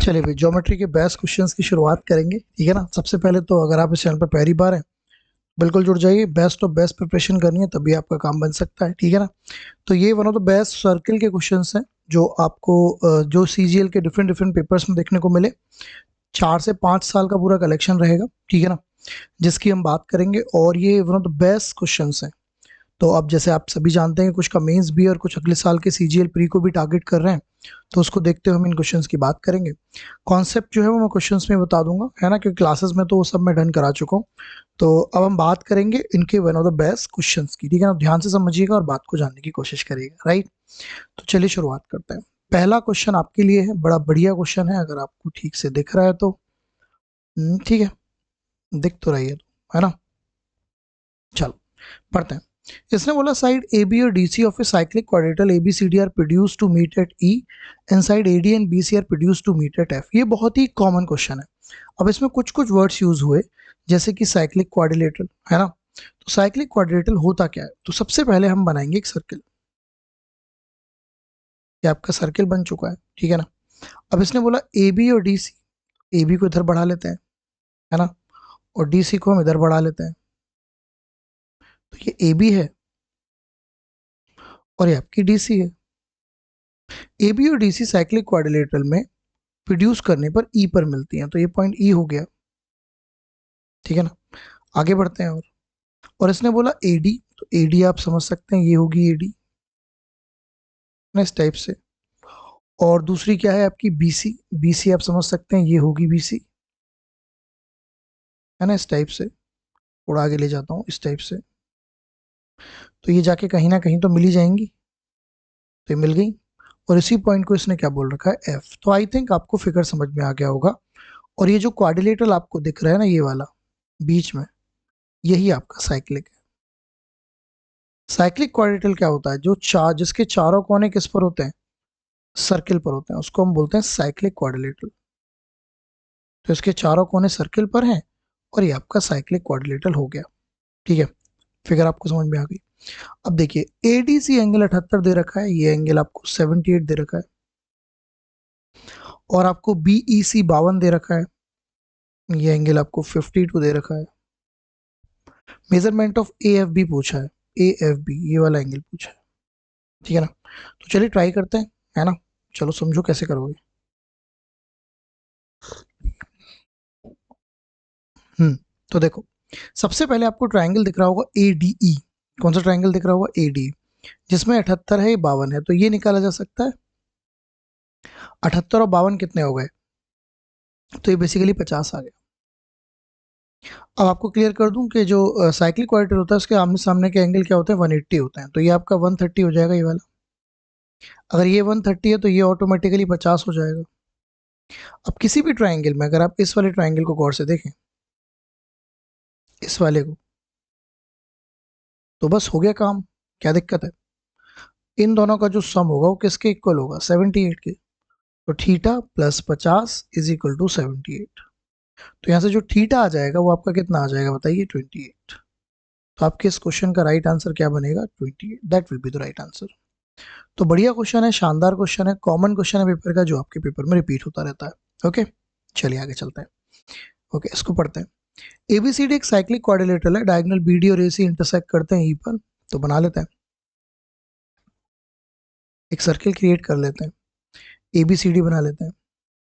चलिए भाई, ज्योमेट्री के बेस्ट क्वेश्चंस की शुरुआत करेंगे, ठीक है ना। सबसे पहले तो अगर आप इस चैनल पर पहली बार हैं, बिल्कुल जुड़ जाइए। बेस्ट ऑफ बेस्ट प्रिपरेशन करनी है तभी आपका काम बन सकता है, ठीक है ना। तो ये one of the best circle के क्वेश्चंस हैं जो आपको जो सीजीएल के डिफरेंट डिफरेंट पेपर्स में देखने को मिले। 4 से 5 साल का पूरा कलेक्शन रहेगा, ठीक है ना, जिसकी हम बात करेंगे। और ये one of the best questions हैं। तो अब जैसे आप सभी जानते हैं, कुछ का मेंस भी और कुछ अगले साल के सीजीएल प्री को भी टारगेट कर रहे हैं, तो उसको देखते हुए हम इन क्वेश्चंस की बात करेंगे। कॉन्सेप्ट जो है वो मैं क्वेश्चंस में बता दूंगा, है ना, क्योंकि क्लासेस में तो वो सब मैं डन करा चुका हूँ। तो अब हम बात करेंगे इनके one of the best questions की, ठीक है ना। ध्यान से समझिएगा और बात को जानने की कोशिश करिएगा, राइट। तो चलिए शुरुआत करते हैं। पहला क्वेश्चन आपके लिए है, बड़ा बढ़िया क्वेश्चन है, अगर आपको ठीक से दिख रहा है तो ठीक है, दिख तो रही है तो, है ना। चलो पढ़ते हैं। इसने बोला साइड ए बी और D C of a cyclic quadrilateral A B C D are produce to meet at E and side A D and B C are produce to meet at F. ये बहुत ही common question है। अब इसमें कुछ कुछ words use हुए, जैसे कि साइक्लिक क्वाड्रिलेटरल, है ना। तो साइक्लिक क्वाड्रिलेटरल होता क्या है? तो सबसे पहले हम बनाएंगे एक सर्किल। ये आपका सर्किल बन चुका है, ठीक है ना। अब इसने बोला ए बी और डी सी, ए बी को इधर बढ़ा लेते हैं, है ना, और डी सी को हम इधर बढ़ा लेते हैं। तो ये ए बी है और ये आपकी डी सी है। ए बी और डी सी साइक्लिक क्वाड्रिलेटरल में प्रोड्यूस करने पर ई पर मिलती हैं, तो ये पॉइंट ई हो गया, ठीक है ना। आगे बढ़ते हैं। और इसने बोला एडी, तो एडी आप समझ सकते हैं ये होगी एडी, ना, इस टाइप से। और दूसरी क्या है आपकी बीसी, बीसी आप समझ सकते हैं ये होगी बीसी, है ना, इस टाइप से। थोड़ा आगे ले जाता हूँ, इस टाइप से। तो ये जाके कहीं ना कहीं तो मिल ही जाएंगी, तो ये मिल गई। और इसी पॉइंट को इसने क्या बोल रखा है, एफ। तो आई थिंक आपको फिगर समझ में आ गया होगा। और ये जो क्वाड्रिलेटरल आपको दिख रहा है ना, ये वाला बीच में, यही आपका साइक्लिक है। साइक्लिक क्वाड्रिलेटरल क्या होता है? जो जिसके चारों कोने किस पर होते हैं? सर्किल पर होते हैं, उसको हम बोलते हैं साइक्लिक क्वाड्रिलेटरल। तो इसके चारों कोने सर्किल पर हैं और ये आपका साइक्लिक क्वाड्रिलेटरल हो गया, ठीक है। फिगर आपको समझ में आ गई। अब देखिए, एडीसी एंगल 78 दे रखा है, ये एंगल आपको 78 दे रखा है। और आपको बीईसी 52 दे रखा है, ये एंगल आपको 52 दे रखा है। Measurement of A F B पूछा है, ए एफ बी ये वाला एंगल पूछा है, ठीक है ना। तो चलिए ट्राई करते हैं, है ना। चलो समझो कैसे करोगे। तो देखो, सबसे पहले आपको ट्राइंगल दिख रहा होगा एडीई। कौन सा ट्राइंगल दिख रहा होगा? एडी, जिसमें 78 है, ये 52 है, तो ये निकाला जा सकता है। 78 और 52 कितने हो गए? तो ये बेसिकली 50 आ गया। अब आपको क्लियर कर दूं कि जो साइक्लिक क्वाड्रेटर होता है उसके आमने सामने के एंगल क्या होते हैं? 180 होते हैं, तो ये आपका 130 हो जाएगा, ये वाला। अगर ये 130 है तो ये ऑटोमेटिकली 50 हो जाएगा। अब किसी भी ट्राइंगल में अगर आप इस वाले ट्राइंगल को गौर से देखें, इस वाले को, तो बस हो गया काम। क्या दिक्कत है? इन दोनों का जो सम होगा वो किसके इक्वल होगा? 78 के। तो theta plus 50 is equal to 78। तो यहाँ से जो थीटा आ जाएगा वो आपका कितना आ जाएगा बताइए? 28। तो आपके इस क्वेश्चन का राइट आंसर क्या बनेगा? 28। That will be the right answer. तो बढ़िया क्वेश्चन है, शानदार क्वेश्चन है, कॉमन क्वेश्चन है पेपर का, जो आपके पेपर में रिपीट होता रहता है। ओके, चलिए आगे चलते हैं। ओके, इसको पढ़ते हैं। एबीसीडी एक साइक्लिक क्वाड्रिलेटरल है, डायगोनल बीडी और एसी इंटरसेक्ट करते हैं ई पर। तो बना लेते हैं, एक सर्किल क्रिएट कर लेते हैं, एबीसीडी बना लेते हैं।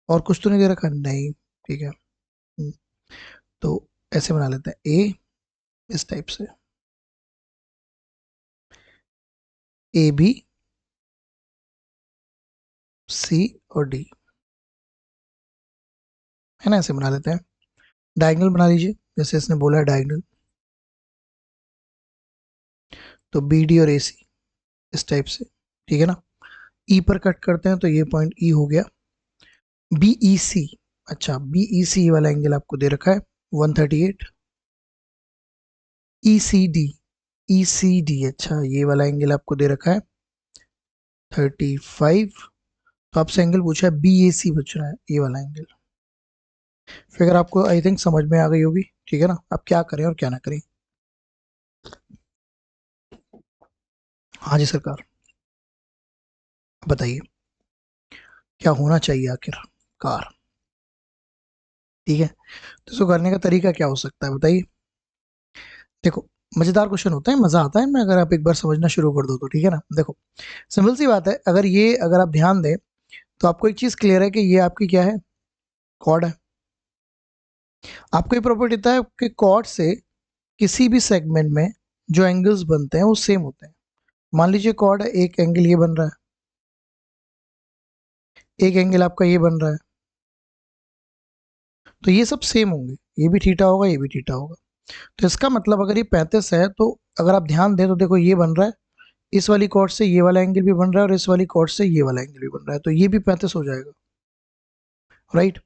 और कुछ तो नहीं दे रखा? नहीं, ठीक है। तो ऐसे बना लेते हैं, ए इस टाइप से, ए बी सी और डी, है ना, ऐसे बना लेते हैं। डायगोनल बना लीजिए, जैसे इसने बोला है डायगोनल। तो बी डी और ए सी इस टाइप से, ठीक है ना। ई पर कट करते हैं तो ये पॉइंट ई हो गया। बी ई सी, अच्छा बी ई सी वाला एंगल आपको दे रखा है 138। ई सी डी, ई सी डी, अच्छा ये वाला एंगल आपको दे रखा है 35। तो आपसे एंगल पूछा है बी ए सी पूछ रहा है, ये वाला एंगल। फिगर आपको आई थिंक समझ में आ गई होगी, ठीक है ना। अब क्या करें और क्या ना करें। हाँ जी सरकार, बताइए क्या होना चाहिए आखिरकार। ठीक है, तो इसको करने का तरीका क्या हो सकता है बताइए। देखो, मजेदार क्वेश्चन होता है, मजा आता है इनमें अगर आप एक बार समझना शुरू कर दो तो। ठीक है ना, देखो सिंपल सी बात है, अगर आप ध्यान दें तो आपको एक चीज क्लियर है कि ये आपकी क्या है, कॉर्ड है। आपको ये प्रॉपर्टी पता है कि कॉर्ड से किसी भी सेगमेंट में जो एंगल्स बनते हैं वो सेम होते हैं। मान लीजिए कॉर्ड है, एक एंगल ये बन रहा है, एक एंगल आपका ये बन रहा है, तो ये सब सेम होंगे, ये भी थीटा होगा, ये भी थीटा होगा। तो इसका मतलब अगर ये 35 है तो अगर आप ध्यान दें तो देखो ये बन रहा है, इस वाली कॉर्ड से ये वाला एंगल भी बन रहा है और इस वाली कॉर्ड से ये वाला एंगल भी बन रहा है, तो ये भी 35 हो जाएगा। राइट।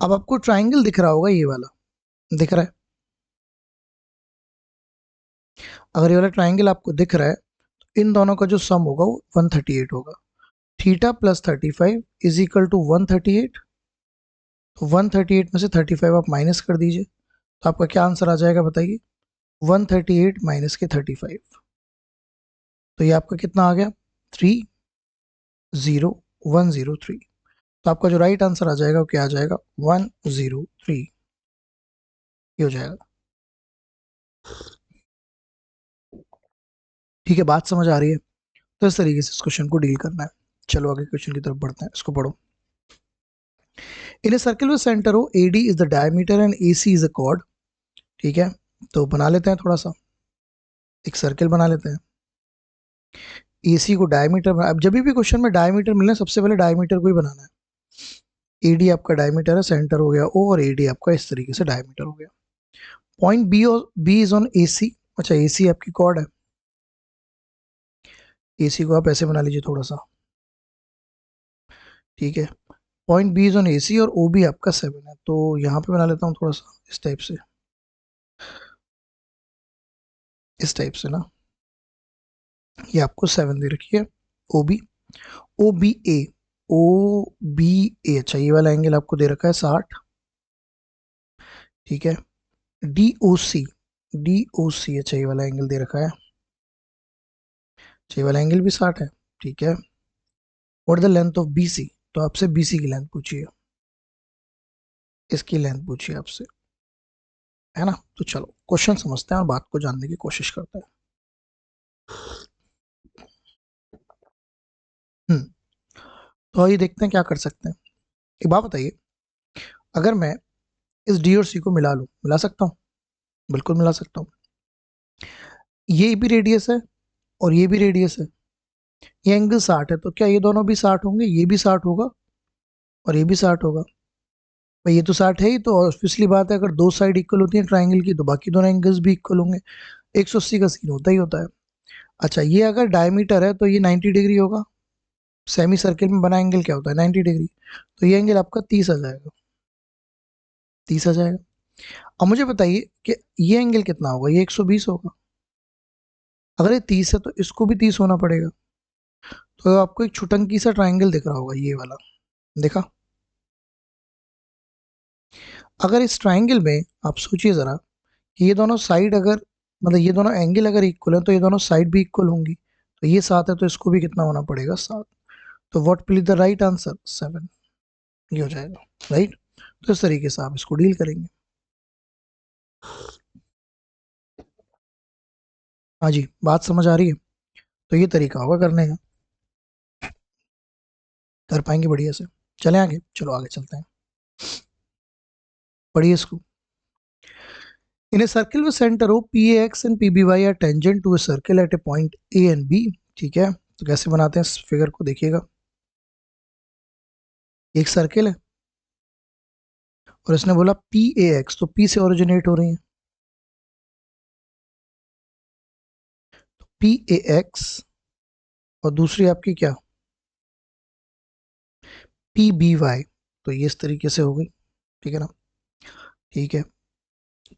अब आपको ट्राइंगल दिख रहा होगा, ये वाला दिख रहा है। अगर ये वाला ट्राइंगल आपको दिख रहा है तो इन दोनों का जो सम होगा वो 138 होगा। Theta plus 35 is equal to 138। तो 138 में से 35 आप माइनस कर दीजिए, तो आपका क्या आंसर आ जाएगा बताइए। 138 माइनस के 35, तो ये आपका कितना आ गया, 30103। तो आपका जो राइट आंसर आ जाएगा वो क्या आ जाएगा, 103, ये हो जाएगा। ठीक है, बात समझ आ रही है। तो इस तरीके से इस क्वेश्चन को डील करना है। चलो आगे क्वेश्चन की तरफ बढ़ते हैं, इसको पढ़ो। इन ए सर्किल विद सेंटर हो AD is the diameter and AC is a cord. ठीक है, तो बना लेते हैं थोड़ा सा, एक सर्किल बना लेते हैं। AC को डायमीटर, अब जब भी क्वेश्चन में डायमीटर मिलना है सबसे पहले डायमीटर को ही बनाना है। AD आपका डायमीटर है, सेंटर हो गया O, और AD आपका इस तरीके से डायमीटर हो गया। पॉइंट बी, और बी इज ऑन AC। अच्छा, AC आपकी कॉर्ड है, AC को आप ऐसे बना लीजिए थोड़ा सा। ठीक है, point B is on AC और ओ भी आपका 7 है, तो यहाँ पे बना लेता हूँ थोड़ा सा इस टाइप से, इस टाइप से ना। ये आपको 7 दे रखी है, ओ बी, ओ बी ए, ओ बी ए। अच्छा, ये वाला एंगल आपको दे रखा है 60। ठीक है, डी ओ सी, डी ओ सी, अच्छा ये वाला एंगल दे रखा है, अच्छा ये वाला एंगल भी 60 है। ठीक है, what the length of BC, तो आपसे BC की लेंथ पूछिए, इसकी लेंथ पूछिए आपसे, है ना। तो चलो क्वेश्चन समझते हैं और बात को जानने की कोशिश करते हैं। हम्म, तो आइए देखते हैं क्या कर सकते हैं। एक बात बताइए, अगर मैं इस डी और सी को मिला लूं, मिला सकता हूं, बिल्कुल मिला सकता हूं। ये भी रेडियस है और ये भी रेडियस है, ये एंगल 60 है, तो क्या ये दोनों भी 60 होंगे, ये भी 60 होगा और ये भी 60 होगा। भाई ये तो 60 है ही, तो ऑब्वियसली बात है अगर दो साइड इक्वल होती है ट्राइंगल की तो बाकी दोनों एंगल्स भी इक्वल होंगे। 180 का सीन होता ही होता है। अच्छा, ये अगर डायमीटर है तो ये 90 डिग्री होगा, सेमी सर्किल में बना एंगल क्या होता है, 90 डिग्री, तो ये एंगल आपका 30 आ जाएगा, 30 आ जाएगा। अब मुझे बताइए कि ये एंगल कितना होगा, ये 120 होगा। अगर ये 30 है तो इसको भी 30 होना पड़ेगा। तो आपको एक छुटंकी सा ट्राइंगल दिख रहा होगा, ये वाला, देखा। अगर इस ट्राइंगल में आप सोचिए जरा कि ये दोनों साइड अगर, मतलब ये दोनों एंगल अगर इक्वल है तो ये दोनों साइड भी इक्वल होंगी, तो ये 7 है तो इसको भी कितना होना पड़ेगा, 7। तो what will be the right answer, 7, ये हो जाएगा। राइट, तो इस तरीके से आप इसको डील करेंगे। हाँ जी, बात समझ आ रही है। तो ये तरीका होगा करने का, कर पाएंगे बढ़िया से। चले आगे, चलो आगे चलते हैं, पढ़िए इसको। In a circle with center O, PAX and PBY are tangent to a circle at a point A and B। ठीक है, तो कैसे बनाते हैं इस फिगर को, देखिएगा। एक सर्किल है और इसने बोला PAX, तो P से ओरिजिनेट हो रही है, तो PAX, और दूसरी आपकी क्या, PBY, तो ये इस तरीके से हो गई। ठीक है ना, ठीक है।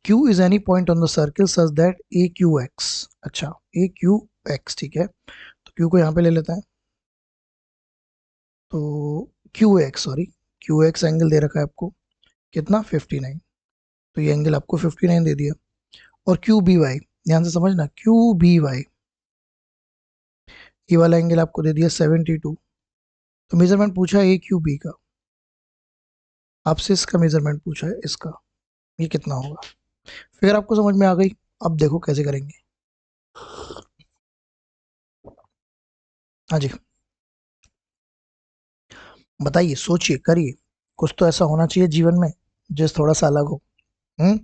Q is any point on the circle such that AQX, अच्छा AQX, ठीक है, तो Q को यहाँ पे ले लेते हैं, तो QX, सॉरी, QX एंगल दे रखा है आपको कितना, 59, तो ये एंगल आपको 59 दे दिया। और QBY, ध्यान से समझना, QBY, ये वाला एंगल आपको दे दिया 72। तो मेजरमेंट पूछा AQB का, आपसे इसका मेजरमेंट पूछा है, इसका ये कितना होगा। फिगर आपको समझ में आ गई। अब देखो कैसे करेंगे। हाँ जी, बताइए, सोचिए, करिए। कुछ तो ऐसा होना चाहिए जीवन में जो थोड़ा सा अलग हो। हम्म,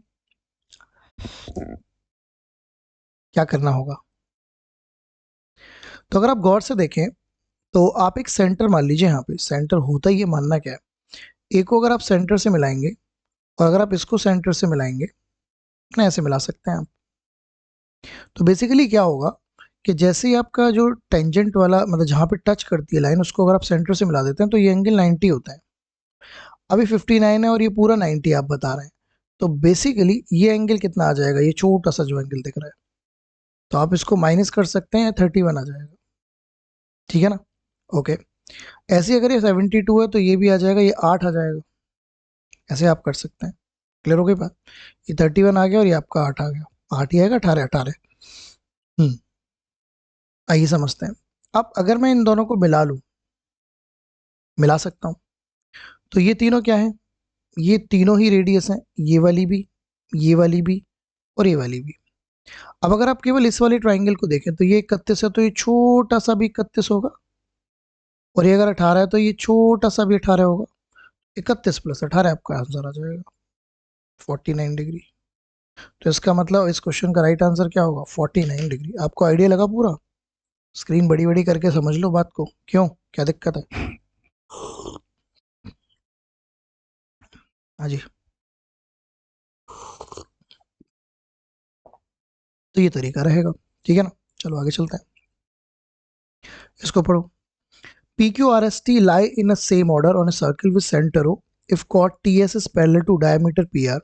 क्या करना होगा। तो अगर आप गौर से देखें तो आप एक सेंटर मान लीजिए, यहाँ पे सेंटर होता ही है, मानना क्या है, ए को अगर आप सेंटर से मिलाएंगे और अगर आप इसको सेंटर से मिलाएंगे ना, ऐसे मिला सकते हैं आप। तो बेसिकली क्या होगा कि जैसे ही आपका जो टेंजेंट वाला मतलब जहाँ पे टच करती है लाइन, उसको अगर आप सेंटर से मिला देते हैं तो ये एंगल 90 होता है। अभी 59 है और ये पूरा 90 आप बता रहे हैं। तो बेसिकली ये एंगल कितना आ जाएगा, ये छोटा सा जो एंगल दिख रहा है, तो आप इसको माइनस कर सकते हैं, 31 आ जाएगा। ठीक है ना। ओके। ऐसे ही अगर ये 72 है तो ये भी आ जाएगा, ये 8 आ जाएगा। ऐसे आप कर सकते हैं। क्लियर हो गई बात। ये 31 आ गया और ये आपका 8 आ गया। 8 ही आएगा, 18 18। हम्म। आइए समझते हैं। अब अगर मैं इन दोनों को मिला लूं, मिला सकता हूं, तो ये तीनों क्या है, ये तीनों ही रेडियस हैं, ये वाली भी, ये वाली भी और ये वाली भी। अब अगर आप केवल इस वाले ट्राइंगल को देखें तो ये 31 है, तो ये छोटा सा भी 31 होगा, और ये अगर 18 है तो ये छोटा सा भी 18 होगा। 31 प्लस 18 आपका आंसर आ जाएगा 49 डिग्री। तो इसका मतलब इस क्वेश्चन का राइट आंसर क्या होगा, 49 डिग्री। आपको आइडिया लगा पूरा। स्क्रीन बड़ी बड़ी करके समझ लो बात को, क्यों, क्या दिक्कत है। हाँ जी। तो ये तरीका रहेगा। ठीक है ना। चलो आगे चलते हैं। इसको पढ़ो। P Q R S T lie in a same order on a circle with center O if chord TS is parallel to diameter PR।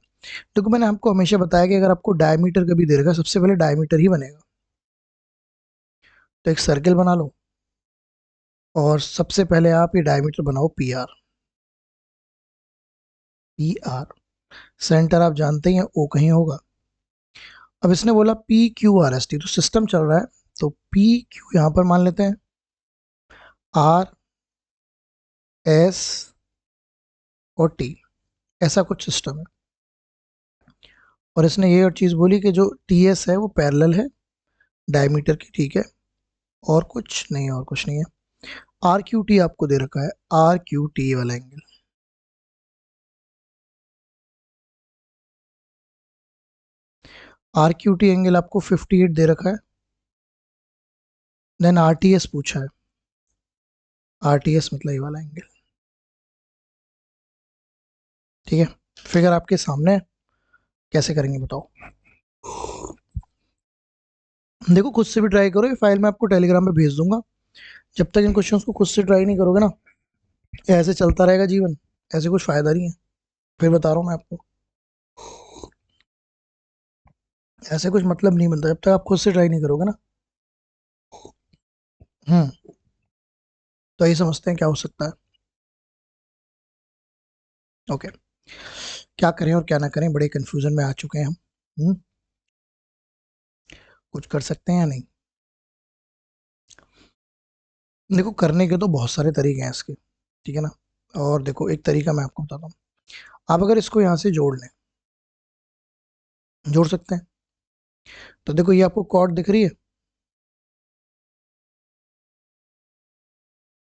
देखो मैंने आपको हमेशा बताया कि अगर आपको डायमीटर कभी दे रखा, सबसे पहले डायमीटर ही बनेगा। तो एक सर्किल बना लो और सबसे पहले आप ये डायमीटर बनाओ P R. P R centre आप जानते ही हैं, ओ कहीं होगा। अब इसने बोला P Q R S T, तो सिस्टम चल रहा है, तो पी क्यू यहां पर मान लेते हैं, आर एस और टी, ऐसा कुछ सिस्टम है। और इसने ये और चीज़ बोली कि जो टी एस है वो पैरेलल है डायमीटर की। ठीक है, और कुछ नहीं, और कुछ नहीं है। आर क्यू टी आपको दे रखा है, आर क्यू टी वाला angle. R Q T angle आपको 58 दे रखा है। देन आर टी एस पूछा है, आर टी एस मतलब ये वाला एंगल। ठीक है, फिगर आपके सामने है, कैसे करेंगे बताओ। देखो खुद से भी ट्राई करो, ये फाइल मैं आपको टेलीग्राम पे भेज दूंगा। जब तक इन क्वेश्चंस को खुद से ट्राई नहीं करोगे ना, ऐसे चलता रहेगा जीवन, ऐसे कुछ फायदा नहीं है। फिर बता रहा हूँ मैं आपको, ऐसे कुछ मतलब नहीं बनता जब तक आप खुद से ट्राई नहीं करोगे ना। हम्म। तो यही समझते हैं क्या हो सकता है। ओके। क्या करें और क्या ना करें, बड़े कंफ्यूजन में आ चुके हैं हम। हम्म। कुछ कर सकते हैं या नहीं। देखो करने के तो बहुत सारे तरीके हैं इसके। ठीक है ना। और देखो एक तरीका मैं आपको बताता हूँ। आप अगर इसको यहाँ से जोड़ लें, जोड़ सकते हैं। तो देखो ये आपको कॉर्ड दिख रही है,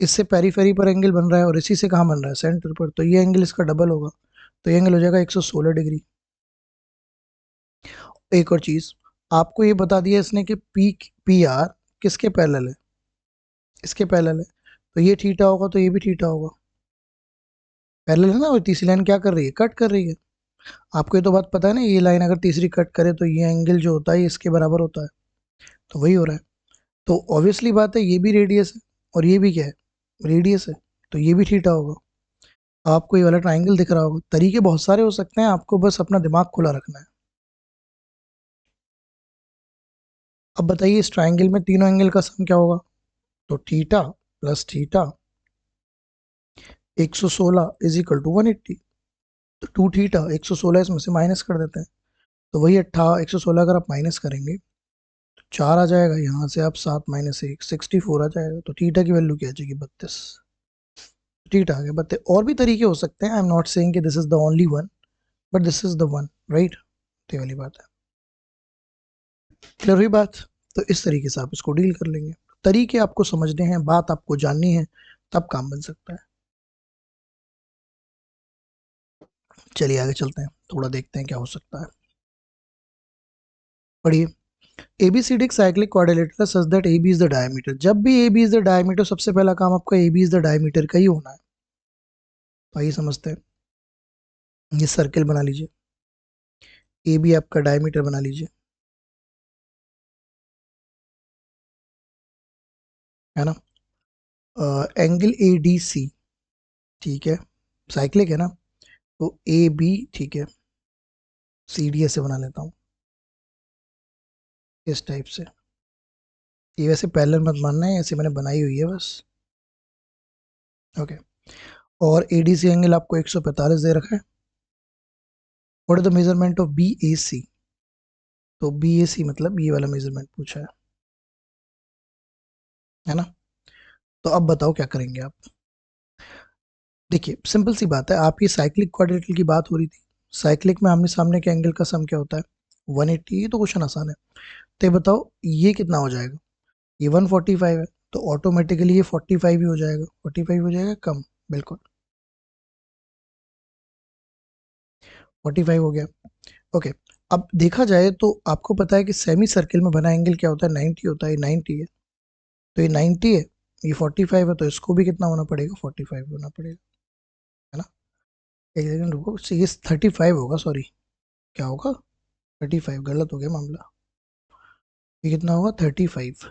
इससे पेरीफेरी पर एंगल बन रहा है और इसी से कहाँ बन रहा है, सेंटर पर। तो ये एंगल इसका डबल होगा, तो ये एंगल हो जाएगा 116 डिग्री। एक और चीज आपको ये बता दिया इसने कि पी पी आर किसके पैरेलल है, इसके पैरेलल है। तो ये थीटा होगा तो ये भी थीटा होगा, पैरेलल है ना। और तीसरी लाइन क्या कर रही है, कट कर रही है। आपको ये तो बात पता है ना, ये लाइन अगर तीसरी कट करे तो ये एंगल जो होता है इसके बराबर होता है। तो वही हो रहा है। तो ऑब्वियसली बात है, ये भी रेडियस है और ये भी क्या है, रेडियस है। तो ये भी थीटा होगा। आपको ये वाला ट्राइंगल दिख रहा होगा। तरीके बहुत सारे हो सकते हैं, आपको बस अपना दिमाग खुला रखना है। अब बताइए इस ट्राइंगल में तीनों एंगल का सम क्या होगा। तो theta plus theta 116 is equal to 180। तो 2 थीटा 116 इसमें से माइनस कर देते हैं, तो वही 116 अगर आप माइनस करेंगे तो 4 आ जाएगा। यहाँ से आप 7 - 1 64 आ जाएगा। तो थीटा की वैल्यू क्या आ जाएगी, 32। थीटा आ गया। बट और भी तरीके हो सकते हैं, आई एम नॉट सेइंग कि this is the only one, but this is the one, right. तो ये वाली बात है, क्लियर हुई बात। तो इस तरीके से आप इसको डील कर लेंगे। तरीके आपको समझने हैं, बात आपको जाननी है, तब काम बन सकता है। चलिए आगे चलते हैं, थोड़ा देखते हैं क्या हो सकता है। पढ़िए, ABCD cyclic quadrilateral such that AB is the diameter. जब भी AB इज द डायमीटर, सबसे पहला काम आपका AB इज द डायमीटर का ही होना है। तो आइए समझते हैं। ये सर्किल बना लीजिए, AB आपका डायमीटर बना लीजिए, है ना। एंगल ADC, ठीक है, साइक्लिक है ना, तो AB, ठीक है, CD ऐसे बना लेता हूँ, इस टाइप से। ये वैसे पैरेलल मत मानना है, ऐसे मैंने बनाई हुई है बस, ओके। और ADC एंगल आपको 145 दे रखा है। What is the measurement of BAC? तो BAC मतलब ये वाला मेजरमेंट पूछा है ना। तो अब बताओ क्या करेंगे आप। देखिए सिंपल सी बात है, आपकी साइक्लिक क्वाड्रेटिल की बात हो रही थी। साइक्लिक में आमने सामने के एंगल का सम क्या होता है? 180। ये तो क्वेश्चन आसान है। तो ये बताओ ये कितना हो जाएगा? ये 145 है, तो ऑटोमेटिकली ये 45 ही हो जाएगा। 45 हो जाएगा कम, बिल्कुल 45 हो गया, ओके। अब देखा जाए तो आपको पता है कि सेमी सर्किल में बना एंगल क्या होता है? 90 होता है। ये 90 है, तो ये 90 है, ये 45 है, तो इसको भी कितना होना पड़ेगा? 45 होना पड़ेगा, है ना। एक सेकंड रुको, ये 35 होगा, सॉरी, क्या होगा? 35, गलत हो गया मामला। ये कितना होगा? 35।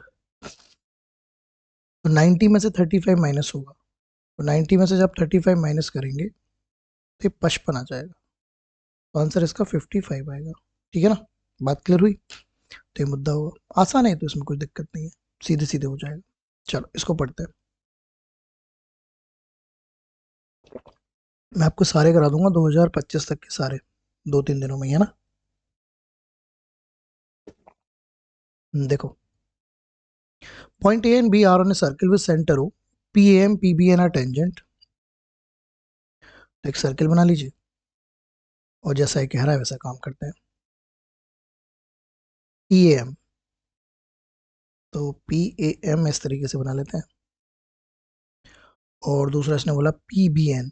तो 90 में से 35 माइनस होगा, तो 90 में से जब 35 माइनस करेंगे तो ये 55 आ जाएगा। तो आंसर इसका 55 आएगा, ठीक है ना। बात क्लियर हुई? तो ये मुद्दा हुआ, आसान है, तो इसमें कोई दिक्कत नहीं है, सीधे सीधे हो जाएगा। चलो इसको पढ़ते हैं। मैं आपको सारे करा दूंगा 2025 तक के सारे, 2-3 दिनों में, है ना। देखो, point A and B are on a circle with centre O, PAM PBN are tangent. तो एक सर्किल बना लीजिए, और जैसा ये कह रहा है वैसा काम करते हैं। PAM, तो PAM इस तरीके से बना लेते हैं, और दूसरा इसने बोला PBN,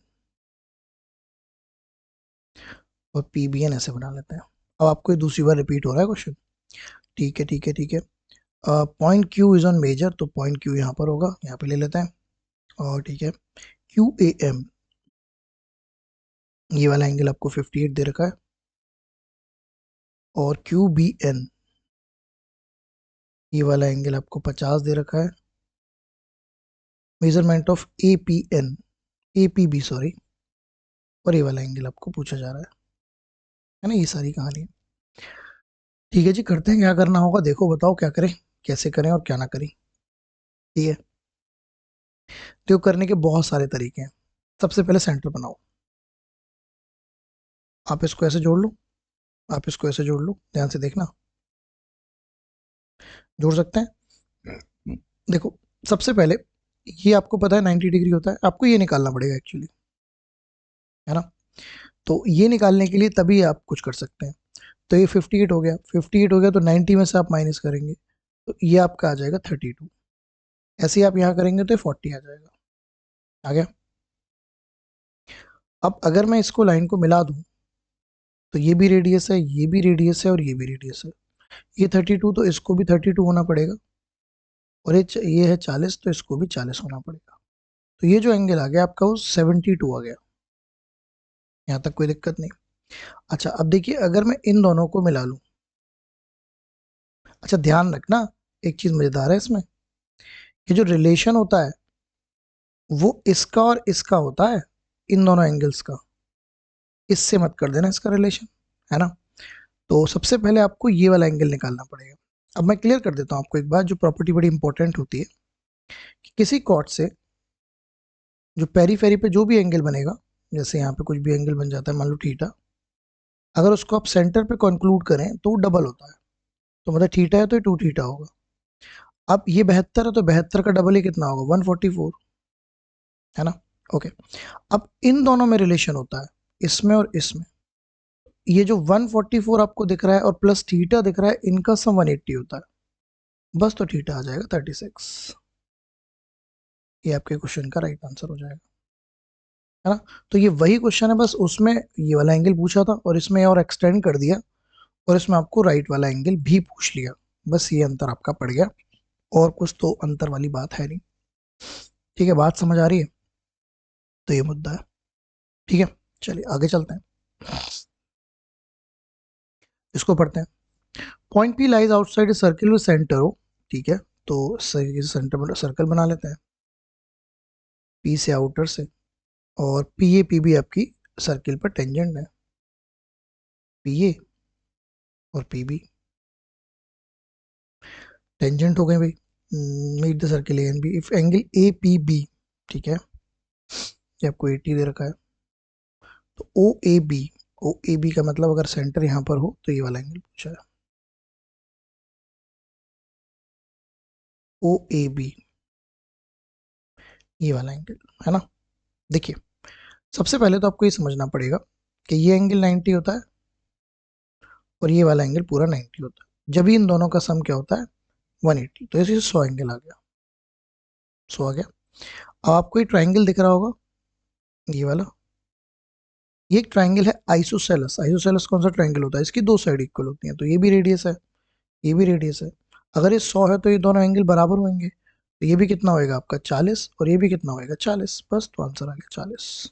और PBN ऐसे बना लेते हैं। अब आपको ये दूसरी बार रिपीट हो रहा है क्वेश्चन, ठीक है ठीक है ठीक है। Point Q is on major, तो पॉइंट Q यहाँ पर होगा, यहाँ पे ले लेते हैं, और ठीक है। QAM, ये वाला एंगल आपको 58 दे रखा है, और QBN, ये वाला एंगल आपको 50 दे रखा है। मेजरमेंट ऑफ APB, सॉरी, और ये वाला एंगल आपको पूछा जा रहा है ना। ये सारी कहानी है, ठीक है जी। करते हैं, क्या करना होगा देखो, बताओ क्या करें, कैसे करें और क्या ना करें, ठीक है। तो करने के बहुत सारे तरीके हैं। सबसे पहले सेंटर बनाओ, आप इसको ऐसे जोड़ लो, आप इसको ऐसे जोड़ लो, ध्यान से देखना, जोड़ सकते हैं। देखो, सबसे पहले ये आपको पता है 90 डिग्री होता है, आपको ये निकालना पड़ेगा एक्चुअली, है ना। तो ये निकालने के लिए तभी आप कुछ कर सकते हैं। तो ये 58 हो गया, 58 हो गया, तो 90 में से आप माइनस करेंगे, तो ये आपका आ जाएगा 32। ऐसे ही आप यहाँ करेंगे तो 40 आ जाएगा, आ गया। अब अगर मैं इसको लाइन को मिला दूं, तो ये भी रेडियस है, ये भी रेडियस है, और ये भी रेडियस है। ये 32, तो इसको भी 32 होना पड़ेगा, और ये है 40, तो इसको भी 40 होना पड़ेगा। तो ये जो एंगल आ गया आपका वो 72 आ गया, यहाँ तक कोई दिक्कत नहीं। अच्छा अब देखिए, अगर मैं इन दोनों को मिला लूं, अच्छा ध्यान रखना, एक चीज मजेदार है इसमें, ये जो रिलेशन होता है वो इसका और इसका होता है, इन दोनों एंगल्स का, इससे मत कर देना इसका रिलेशन, है ना। तो सबसे पहले आपको ये वाला एंगल निकालना पड़ेगा। अब मैं क्लियर कर देता हूँ आपको एक बात, जो प्रॉपर्टी बड़ी इंपॉर्टेंट होती है, कि किसी कॉर्ड से जो पेरी फेरी पे जो भी एंगल बनेगा, जैसे यहाँ पे कुछ भी एंगल बन जाता है, मान लो थीटा, अगर उसको आप सेंटर पे कंक्लूड करें तो वो डबल होता है। तो मतलब थीटा है तो ये 2 थीटा होगा। अब ये 72 है, तो 72 का डबल ही कितना होगा? 144, है ना। ओके, अब इन दोनों में रिलेशन होता है, इसमें और इसमें। ये जो 144 आपको दिख रहा है और प्लस थीटा दिख रहा है, इनका सम 180 होता है। बस तो थीटा आ जाएगा 36। ये आपके क्वेश्चन का राइट आंसर हो जाएगा, है ना। तो ये वही क्वेश्चन है, बस उसमें ये वाला एंगल पूछा था और इसमें और एक्सटेंड कर दिया, और इसमें आपको राइट वाला एंगल भी पूछ लिया। बस ये अंतर आपका पड़ गया, और कुछ तो अंतर वाली बात है नहीं। ठीक है, बात समझ आ रही है। तो ये मुद्दा है। ठीक है, चलिए आगे चलते हैं, इसको पढ़ते हैं। Point P lies outside circle with centre हो। ठीक है, तो सेंटर सर्कल बना लेते हैं, पी से आउटर से, और पी ए पी बी आपकी सर्किल पर टेंजेंट है, पी ए और पी बी टेंजेंट हो गए भाई। Meet the circle A and B if angle A P B, ठीक है, ये आपको 80 दे रखा है, तो ओ A B, O A B का मतलब अगर सेंटर यहाँ पर हो तो ये वाला एंगल पूछा है, ओ ए बी, ये वाला एंगल, है ना। देखिए, सबसे पहले तो आपको ये समझना पड़ेगा कि ये एंगल 90 होता है और ये वाला एंगल पूरा 90 होता है, जब भी इन दोनों का सम क्या होता है 180, तो इसे 100 एंगल आ गया, 100 आ गया। अब आपको ये ट्राइंगल दिख रहा होगा, ये वाला, ये एक ट्राइंगल है आइसोसेलस। आइसोसेलस कौन सा ट्राइंगल होता है, इसकी दो साइड इक्वल होती हैं, तो ये भी रेडियस है, ये भी रेडियस है। अगर ये 100 है तो ये दोनों एंगल बराबर होंगे, तो ये भी कितना होएगा आपका 40, और ये भी कितना होएगा 40, बस तो आंसर आ गया 40।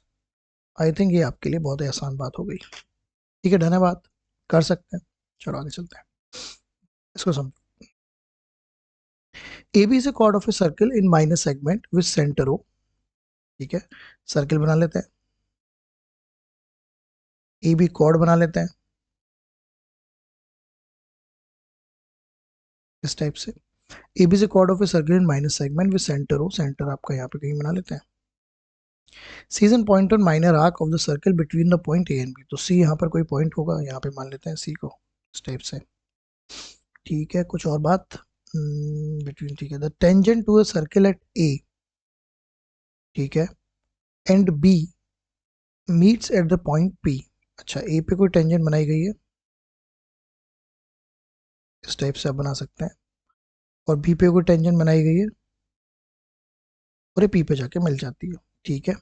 आई थिंक ये आपके लिए बहुत ही आसान बात हो गई। ठीक है, धन्यवाद, कर सकते हैं। चलो आगे चलते हैं, इसको समझो। A B is a chord of a circle in minus segment with centre O. ठीक है, सर्किल बना लेते हैं, ए बी कॉर्ड बना लेते हैं इस टाइप से। A B is a chord of a circle in minus segment with centre O, centre आपका यहाँ पे कहीं बना लेते हैं। Season point on minor arc of the circle between the point A and B, तो सी यहाँ पर कोई पॉइंट होगा, यहाँ पे मान लेते हैं सी को इस टाइप से। ठीक है, कुछ और बात बिटवीन, ठीक है, the tangent to a circle at A, ठीक है, and B meets at the point P. अच्छा, ए पे कोई टेंजेंट बनाई गई है, इस टाइप से आप बना सकते हैं, और बी पे कोई टेंजेंट बनाई गई है और ये पी पे जाके मिल जाती है। ठीक है,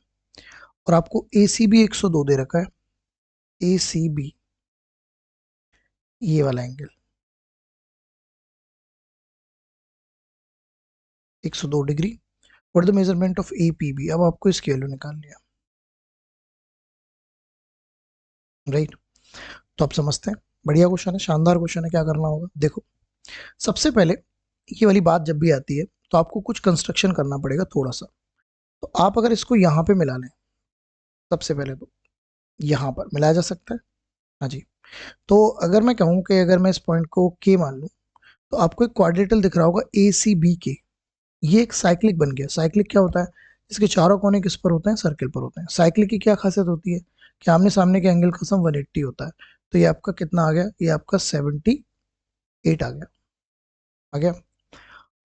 और आपको ए सी बी 102 दे रखा है, ए सी बी, ये वाला angle 102 degree. What the measurement of A P B, अब आपको इसकी वैल्यू निकाल लिया, राइट। तो आप समझते हैं, बढ़िया क्वेश्चन है, शानदार क्वेश्चन है। क्या करना होगा, देखो, सबसे पहले ये वाली बात जब भी आती है तो आपको कुछ कंस्ट्रक्शन करना पड़ेगा थोड़ा सा। तो आप अगर इसको यहाँ पे मिला लें, सबसे पहले तो यहाँ पर मिलाया जा सकता है, हाँ जी। तो अगर मैं कहूँ कि अगर मैं इस पॉइंट को के मान लूँ, तो आपको एक क्वाड्रेटल दिख रहा होगा ए सी बी के, ये एक साइक्लिक बन गया। साइक्लिक क्या होता है, इसके चारों कोने किस पर होते हैं, सर्किल पर होते हैं। साइक्लिक की क्या खासियत होती है कि आमने सामने के एंगल का सम 180 होता है। तो ये आपका कितना आ गया, ये आपका 78 आ गया, आ गया।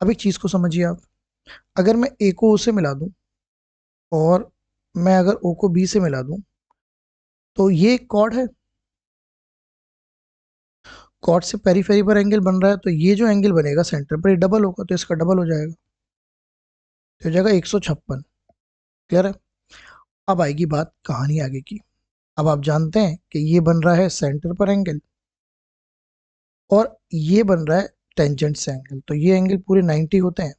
अब एक चीज को समझिए आप, अगर मैं ए को ओ से मिला दूं और मैं अगर ओ को बी से मिला दूं, तो ये एक कॉर्ड है, कॉर्ड से पेरीफेरी पर एंगल बन रहा है, तो ये जो एंगल बनेगा सेंटर पर ये डबल होगा, तो इसका डबल हो जाएगा, तो हो जाएगा 156। क्लियर है। अब आएगी बात कहानी आगे की। अब आप जानते हैं कि ये बन रहा है सेंटर पर एंगल, और ये बन रहा है टेंजेंट से एंगल, तो ये एंगल पूरे 90 होते हैं,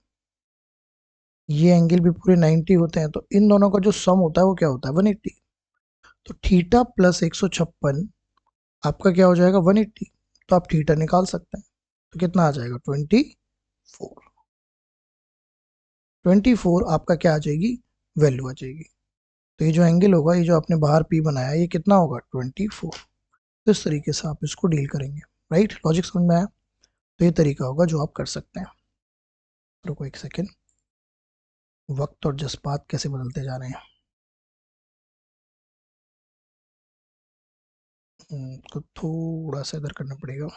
ये एंगल भी पूरे 90 होते हैं, तो इन दोनों का जो सम होता है वो क्या होता है 180। तो थीटा प्लस 156 आपका क्या हो जाएगा 180, तो आप थीटा निकाल सकते हैं, तो कितना आ जाएगा 24। 24 आपका क्या आ जाएगी, वैल्यू आ जाएगी। तो ये जो एंगल होगा, ये जो आपने बाहर पी बनाया, ये कितना होगा 24। तो इस तरीके से आप इसको डील करेंगे, राइट। लॉजिक समझ में आया। तो ये तरीका होगा जो आप कर सकते हैं। रुको एक सेकेंड, वक्त और जज्बात कैसे बदलते जा रहे हैं। तो थोड़ा सा इधर करना पड़ेगा।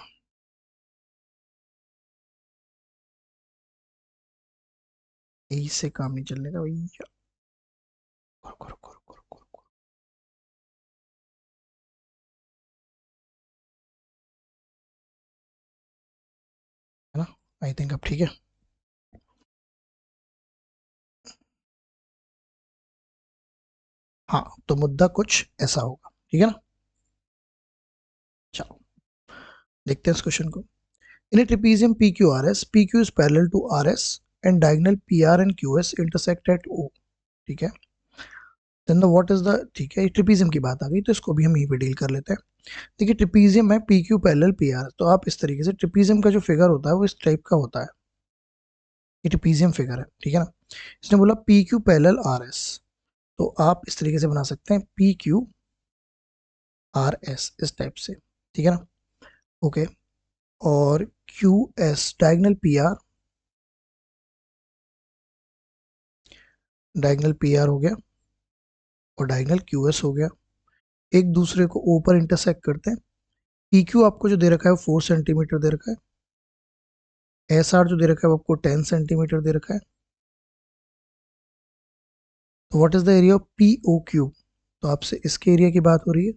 यही से काम नहीं चलने का भैया। करो करो करो करो करो करो। है ना? आई थिंक अब ठीक है। हाँ, तो मुद्दा कुछ ऐसा होगा, ठीक है ना? चलो देखते हैं इस क्वेश्चन को। In a trapezium P Q R S, P Q is parallel to R S and diagonal P R and Q S intersect at O, ठीक है? Then the what is the, ठीक है, ट्रेपेजियम की बात आ गई तो इसको भी हम यहीं पे डील कर लेते हैं। देखिए ट्रेपेजियम है P Q parallel P R, तो आप इस तरीके से ट्रेपेजियम का जो फिगर होता है वो इस टाइप का होता है। ये ट्रेपेजियम फिगर है, ठीक है ना? इसने बोला P Q parallel R S, तो आप इस तरीके से बना सकते हैं पी क्यू आर एस इस टाइप से, ठीक है ना? ओके। और Q S diagonal P are, diagonal P are हो गया और डायगोनल क्यू एस हो गया, एक दूसरे को ऊपर इंटरसेक्ट करते हैं। पी क्यू आपको जो दे रखा है वो 4 सेंटीमीटर दे रखा है, एस आर जो दे रखा है वो आपको 10 सेंटीमीटर दे रखा है। तो what is the area of P O Q, तो आपसे इसके एरिया की बात हो रही है,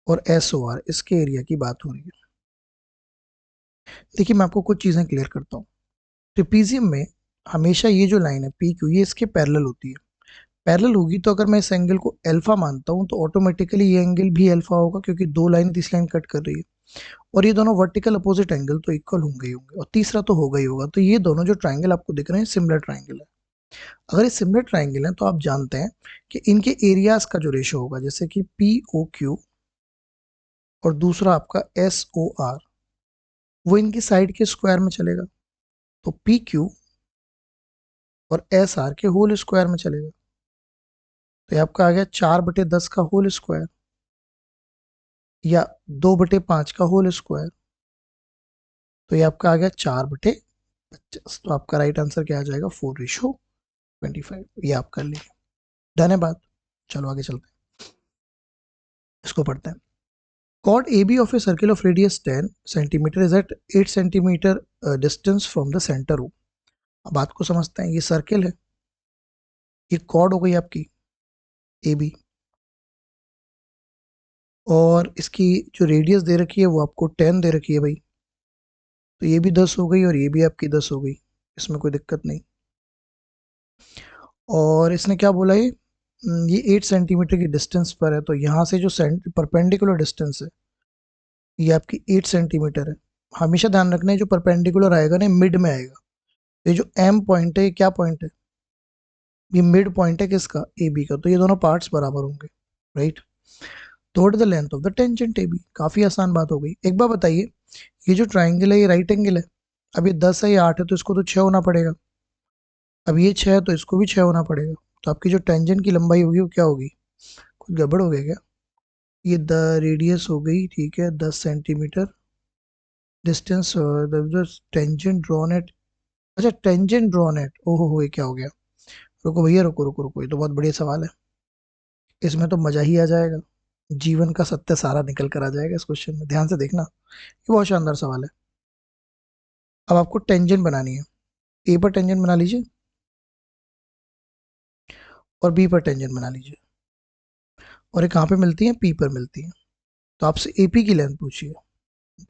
और एस ओ आर इसके एरिया की बात हो रही है। देखिए मैं आपको कुछ चीजें क्लियर करता हूँ। ट्रेपेजियम में हमेशा ये जो लाइन है पी क्यू ये इसके पैरेलल होती है। पैरेलल होगी तो अगर मैं इस एंगल को अल्फा मानता हूँ तो ऑटोमेटिकली ये एंगल भी अल्फा होगा, क्योंकि दो लाइन तीस लाइन कट कर रही है, और ये दोनों वर्टिकल अपोजिट एंगल तो इक्वल होंगे ही होंगे, और तीसरा तो होगा ही होगा। तो ये दोनों जो ट्राइंगल आपको दिख रहे हैं सिमिलर ट्राइंगल है। अगर ये सिमिलर ट्राइंगल है तो आप जानते हैं कि इनके एरियाज का जो रेशो होगा, जैसे कि पी ओ क्यू और दूसरा आपका एस ओ आर, वो इनकी साइड के स्क्वायर में चलेगा। तो पी क्यू और एस आर के होल स्क्वायर में चलेगा। तो ये आपका आ गया 4/10 का होल स्क्वायर, या 2/5 का होल स्क्वायर। तो ये आपका आ गया 4/50। तो आपका राइट आंसर क्या आ जाएगा, 4:25। ये आप कर लीजिए। डन है बात। चलो आगे चलते हैं, इसको पढ़ते हैं। Chord AB of a circle of radius 10 centimeter is at 8 centimeter distance from the center O। अब बात को समझते हैं, ये सर्किल है, ये कॉर्ड हो गई आपकी ए बी, और इसकी जो रेडियस दे रखी है वो आपको 10 दे रखी है भाई। तो ये भी 10 हो गई और ये भी आपकी 10 हो गई, इसमें कोई दिक्कत नहीं। और इसने क्या बोला, ये 8 सेंटीमीटर की डिस्टेंस पर है, तो यहाँ से जो परपेंडिकुलर डिस्टेंस है ये आपकी 8 सेंटीमीटर है। हमेशा ध्यान रखना है जो परपेंडिकुलर आएगा ना मिड में आएगा। ये जो एम पॉइंट है ये क्या पॉइंट है, ये मिड पॉइंट है किसका, ए बी का, तो ये दोनों पार्ट्स बराबर होंगे, राइट? तो what is the length of the tangent A B, काफी आसान बात हो गई। एक बार बताइए, ये जो ट्राइंगल है ये राइट एंगल है, अब ये 10 है, ये 8 है, तो इसको तो 6 होना पड़ेगा। अब ये 6 है तो इसको भी 6 होना पड़ेगा। तो आपकी जो टेंजेंट की लंबाई होगी वो क्या होगी, कुछ गड़बड़ हो गया क्या? ये द रेडियस हो गई, ठीक है, 10 centimetre distance, tangent drawn at, अच्छा टेंजेंट ड्रॉन एट, ओहो हो ये क्या हो गया। रुको भैया, रुको रुको रुको, ये तो बहुत बढ़िया सवाल है, इसमें तो मजा ही आ जाएगा, जीवन का सत्य सारा निकल कर आ जाएगा इस क्वेश्चन में। ध्यान से देखना, ये बहुत शानदार सवाल है। अब आपको टेंजेंट बनानी है, ए पर टेंजेंट बना लीजिए और बी पर टेंजेंट बना लीजिए, और ये कहाँ पे मिलती है, पी पर मिलती है। तो आपसे एपी की लेंथ पूछिए,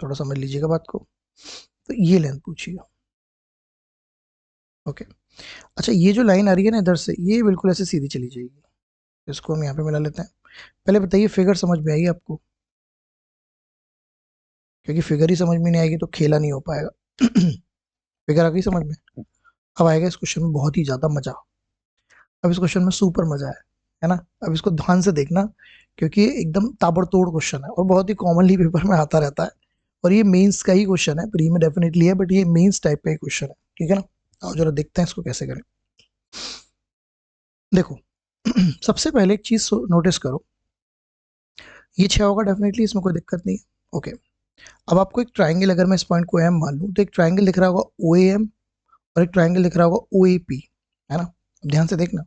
थोड़ा समझ लीजिएगा बात को, तो ये लेंथ पूछिए, ओके। अच्छा ये जो लाइन आ रही है ना इधर से, ये बिल्कुल ऐसे सीधी चली जाएगी, इसको हम यहाँ पे मिला लेते हैं। पहले बताइए फिगर समझ में आई आपको, क्योंकि फिगर ही समझ में नहीं आएगी तो खेला नहीं हो पाएगा। फिगर आ गई समझ में? अब आएगा इस क्वेश्चन में बहुत ही ज्यादा मजा। अब इस क्वेश्चन में सुपर मजा है ना? अब इसको ध्यान से देखना, क्योंकि ये एकदम ताबड़तोड़ क्वेश्चन है और बहुत ही कॉमनली पेपर में आता रहता है, और ये मेंस का ही क्वेश्चन है, प्री में डेफिनेटली है बट ये मेंस टाइप का ही क्वेश्चन है, ठीक है ना? आओ जरा देखते हैं इसको कैसे करें। देखो सबसे पहले एक चीज नोटिस करो, ये 6 होगा डेफिनेटली, इसमें कोई दिक्कत नहीं है, ओके। अब आपको एक ट्राइंगल, अगर मैं इस पॉइंट को एम मान लूँ, तो एक ट्राइंगल दिख रहा होगा ओ एम और एक ट्राइंगल दिख रहा होगा ओ ए पी, है ना? अब ध्यान से देखना,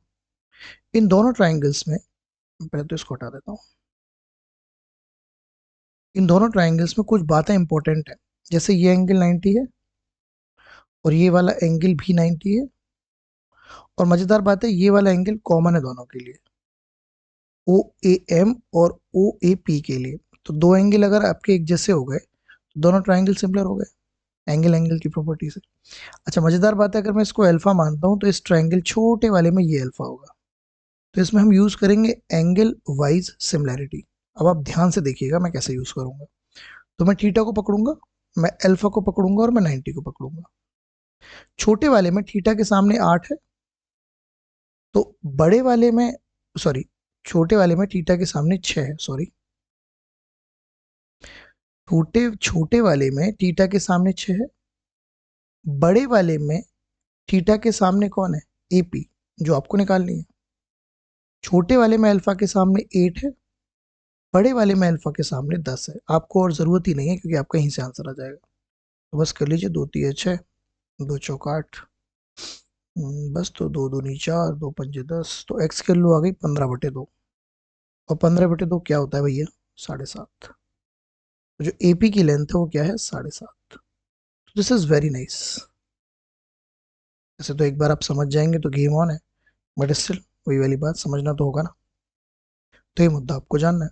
इन दोनों ट्राइंगल्स में, पहले तो इसको हटा देता हूँ, इन दोनों ट्राइंगल्स में कुछ बातें इंपॉर्टेंट है। जैसे ये एंगल 90 है और ये वाला एंगल भी 90 है, और मजेदार बात है ये वाला एंगल कॉमन है दोनों के लिए, ओ ए एम और ओ ए पी के लिए। तो दो एंगल अगर आपके एक जैसे हो गए तो दोनों ट्राइंगल सिमिलर हो गए एंगल एंगल की प्रॉपर्टी से। अच्छा मजेदार बात है, अगर मैं इसको अल्फा मानता हूं तो इस ट्राइंगल छोटे वाले में ये अल्फा होगा। तो इसमें हम यूज करेंगे एंगल वाइज सिमिलैरिटी। अब आप ध्यान से देखिएगा मैं कैसे यूज करूंगा। तो मैं थीटा को पकड़ूंगा, मैं अल्फा को पकड़ूंगा और मैं 90 को पकड़ूंगा। छोटे वाले में थीटा के सामने 8 है, तो बड़े वाले में सॉरी छोटे वाले में थीटा के सामने 6 है। सॉरी, छोटे छोटे वाले में थीटा के सामने 6 है, बड़े वाले में थीटा के सामने कौन है, एपी, जो आपको निकालनी है। छोटे वाले में अल्फा के सामने 8 है, बड़े वाले में अल्फा के सामने 10 है। आपको और ज़रूरत ही नहीं है क्योंकि आपका यहीं से आंसर आ जाएगा। तो बस कर लीजिए, 2 3 6, 2 चौक 8, बस। तो 2 2 4, 2 5 10, तो एक्स की वैल्यू आ गई 15/2। और 15/2 क्या होता है भैया, 7.5। तो जो एपी की लेंथ है वो क्या है, 7.5। This is very nice. ऐसे तो एक बार आप समझ जाएंगे तो गेम ऑन है, बट स्टिल वही वाली बात, समझना तो होगा ना। तो ये मुद्दा आपको जानना है।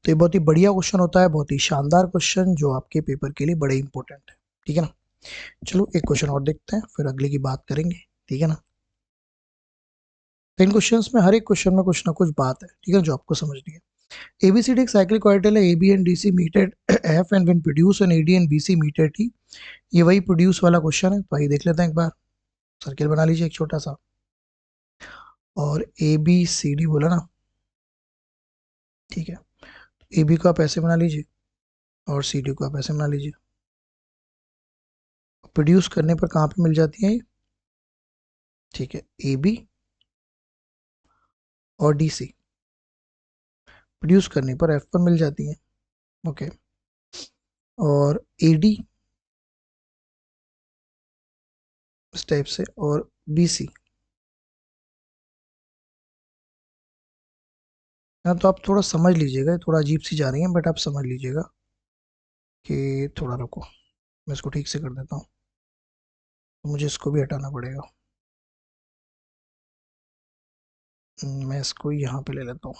तो ये बहुत ही बढ़िया क्वेश्चन होता है, बहुत ही शानदार क्वेश्चन जो आपके पेपर के लिए बड़े इंपॉर्टेंट है। ठीक है ना। चलो एक क्वेश्चन और देखते हैं, फिर अगले की बात करेंगे। ठीक है ना। तो इन क्वेश्चंस में हर एक क्वेश्चन में कुछ ना कुछ बात है, ठीक है, जो आपको समझनी है। ABCD एक साइक्लिक ऑर्बिटल है, AB and DC meet at F and when produce and AD and BC meet at E। ये वही प्रोड्यूस वाला क्वेश्चन है, तो आइए देख लेते हैं एक बार। सर्किल बना लीजिए एक छोटा सा, और ABCD बोला ना, ठीक है। AB को आप ऐसे बना लीजिए और CD को आप ऐसे बना लीजिए। प्रोड्यूस करने पर कहाँ पे मिल जाती है ये, ठीक है, AB और DC प्रोड्यूस करने पर F पर मिल जाती है। ओके। और AD इस टाइप से, और BC। हाँ, तो आप थोड़ा समझ लीजिएगा, थोड़ा अजीब सी जा रही है बट आप समझ लीजिएगा कि थोड़ा रुको, मैं इसको ठीक से कर देता हूँ। तो मुझे इसको भी हटाना पड़ेगा। मैं इसको यहाँ पे ले लेता हूँ,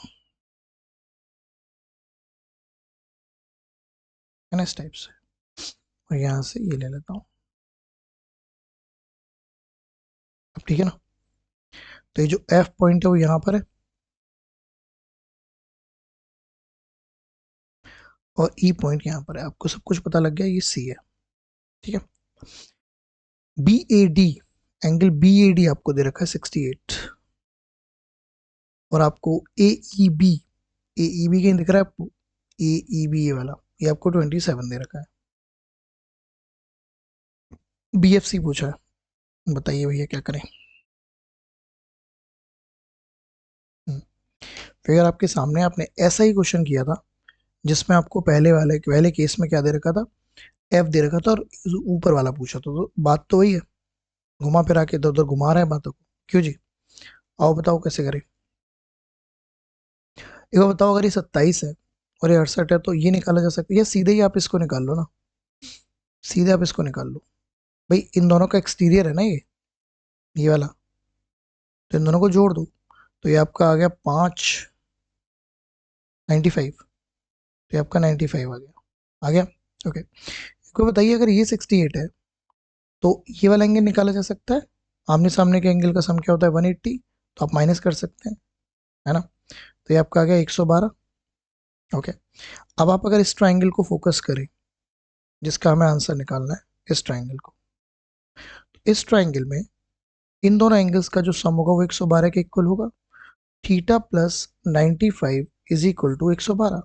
है ना, इस टाइप से। और यहाँ से ये ले लेता हूँ। अब ठीक है ना। तो ये जो F पॉइंट है वो यहाँ पर है, और E पॉइंट यहाँ पर है। आपको सब कुछ पता लग गया, ये C है। ठीक है। BAD, एंगल BAD आपको दे रखा है 68, और आपको AEB, AEB कहीं दिख रहा है आपको, AEB ये वाला, ये आपको 27 दे रखा है। BFC पूछा है, बताइए भैया क्या करें। फिर आपके सामने आपने ऐसा ही क्वेश्चन किया था, जिसमें आपको पहले केस में क्या दे रखा था, एफ दे रखा था, और ऊपर वाला पूछा था। तो बात तो वही है, घुमा फिरा के इधर उधर घुमा रहे हैं बातों को, क्यों जी। आओ बताओ कैसे करें। एक बार बताओ, अगर ये 27 है और ये 68 है, तो ये निकाला जा सकता है, या सीधे ही आप इसको निकाल लो ना, सीधे आप इसको निकाल लो। भाई इन दोनों का एक्सटीरियर है ना ये वाला, तो इन दोनों को जोड़ दो। तो ये आपका आ गया 595, तो ये आपका 95 आ गया। ओके। कोई बताइए, अगर ये 68 है तो ये वाला एंगल निकाला जा सकता है। आमने सामने के एंगल का सम क्या होता है, 180, तो आप माइनस कर सकते हैं, है ना। तो ये आपका आ गया 112। ओके। अब आप अगर इस ट्राइंगल को फोकस करें, जिसका हमें आंसर निकालना है, इस ट्राइंगल को, तो इस ट्राइंगल में इन दोनों एंगल्स का जो सम होगा वो 112 के इक्वल होगा। Theta plus 95 is equal to 112।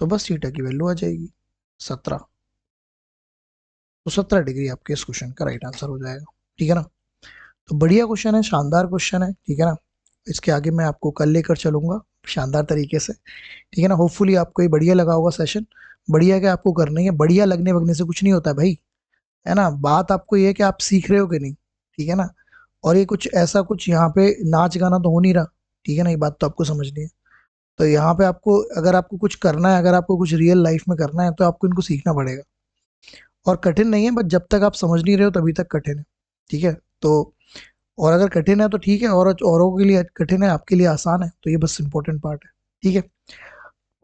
तो बस थीटा की वैल्यू आ जाएगी 17। तो 17 डिग्री आपके इस क्वेश्चन का राइट आंसर हो जाएगा। ठीक है ना। तो बढ़िया क्वेश्चन है, शानदार क्वेश्चन है। ठीक है ना। इसके आगे मैं आपको कल लेकर चलूंगा शानदार तरीके से। ठीक है ना। होपफुली आपको ये बढ़िया लगा होगा सेशन। बढ़िया क्या आपको करना ही है, बढ़िया लगने वगने से कुछ नहीं होता भाई, है ना। बात आपको ये है कि आप सीख रहे हो कि नहीं। ठीक है ना। और ये कुछ ऐसा कुछ यहाँ पे नाच गाना तो हो नहीं रहा। ठीक है ना। ये बात तो आपको समझनी है। तो यहाँ पे आपको, अगर आपको कुछ करना है, अगर आपको कुछ रियल लाइफ में करना है, तो आपको इनको सीखना पड़ेगा। और कठिन नहीं है, बट जब तक आप समझ नहीं रहे हो तभी तक कठिन है। ठीक है। तो और अगर कठिन है तो ठीक है, और औरों के लिए कठिन है, आपके लिए आसान है, तो ये बस इंपॉर्टेंट पार्ट है। ठीक है,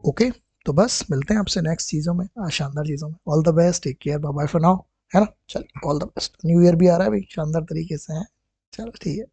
ओके। तो बस मिलते हैं आपसे नेक्स्ट चीज़ों में, शानदार चीज़ों में। All the best, take care, bye bye for now, है ना। चल, all the best. New year भी आ रहा है भाई, शानदार तरीके से है। चलो ठीक है।